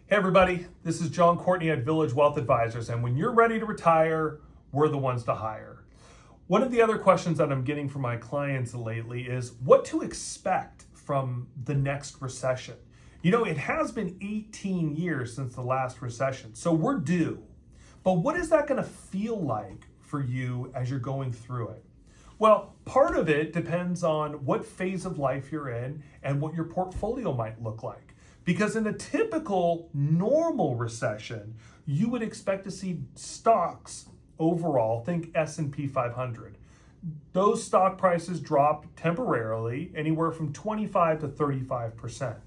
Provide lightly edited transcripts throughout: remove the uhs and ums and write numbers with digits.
Hey everybody, this is Courtney at Village Wealth Advisors, and when you're ready to retire, we're the ones to hire. One of the other questions that I'm getting from my clients lately is what to expect from the next recession. You know, it has been 18 years since the last recession, so we're due. But what is that going to feel like for you as you're going through it? Well, part of it depends on what phase of life you're in and what your portfolio might look like. Because in a typical normal recession, you would expect to see stocks overall, think S&P 500. Those stock prices drop temporarily anywhere from 25 to 35%.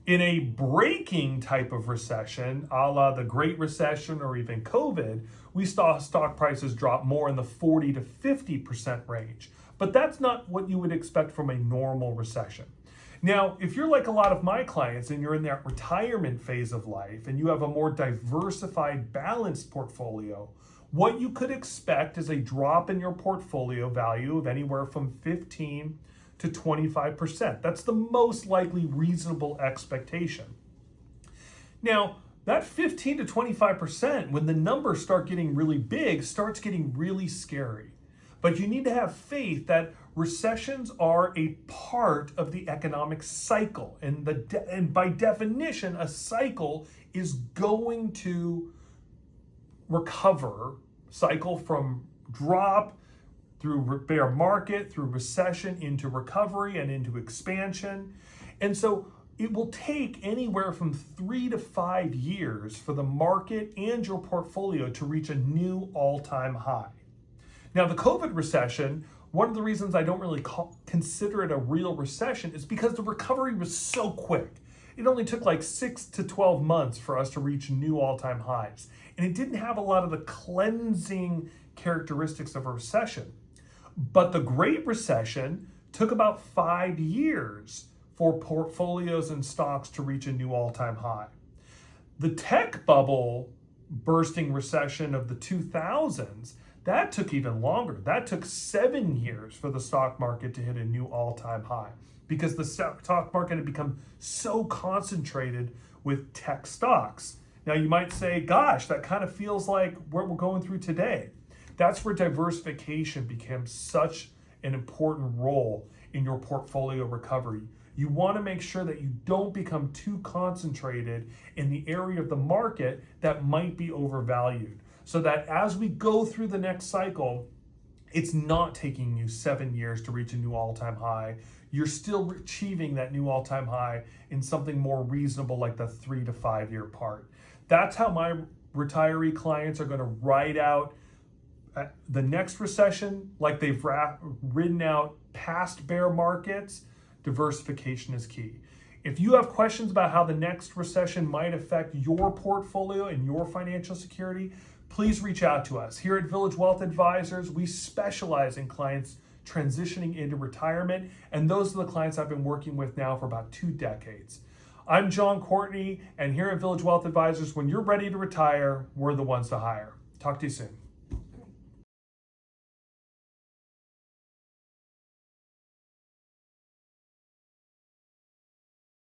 In a breaking type of recession, a la the Great Recession or even COVID, we saw stock prices drop more in the 40 to 50% range. But that's not what you would expect from a normal recession. Now, if you're like a lot of my clients and you're in that retirement phase of life and you have a more diversified, balanced portfolio, what you could expect is a drop in your portfolio value of anywhere from 15 to 25%. That's the most likely reasonable expectation. Now, that 15 to 25%, when the numbers start getting really big, starts getting really scary. But you need to have faith that recessions are a part of the economic cycle. And by definition, a cycle is going to cycle from drop through bear market, through recession, into recovery and into expansion. And so it will take anywhere from 3 to 5 years for the market and your portfolio to reach a new all-time high. Now, the COVID recession, one of the reasons I don't really consider it a real recession is because the recovery was so quick. It only took like 6 to 12 months for us to reach new all-time highs. And it didn't have a lot of the cleansing characteristics of a recession. But the Great Recession took about 5 years for portfolios and stocks to reach a new all-time high. The tech bubble bursting recession of the 2000s, that took even longer. That took 7 years for the stock market to hit a new all-time high because the stock market had become so concentrated with tech stocks. Now you might say, gosh, that kind of feels like what we're going through today. That's where diversification becomes such an important role in your portfolio recovery. You want to make sure that you don't become too concentrated in the area of the market that might be overvalued, so that as we go through the next cycle, it's not taking you 7 years to reach a new all-time high. You're still achieving that new all-time high in something more reasonable like the 3 to 5 year part. That's how my retiree clients are going to ride out the next recession like they've ridden out past bear markets. Diversification is key. If you have questions about how the next recession might affect your portfolio and your financial security, please reach out to us. Here at Village Wealth Advisors, we specialize in clients transitioning into retirement, and those are the clients I've been working with now for about 2 decades. I'm Courtney, and here at Village Wealth Advisors, when you're ready to retire, we're the ones to hire. Talk to you soon.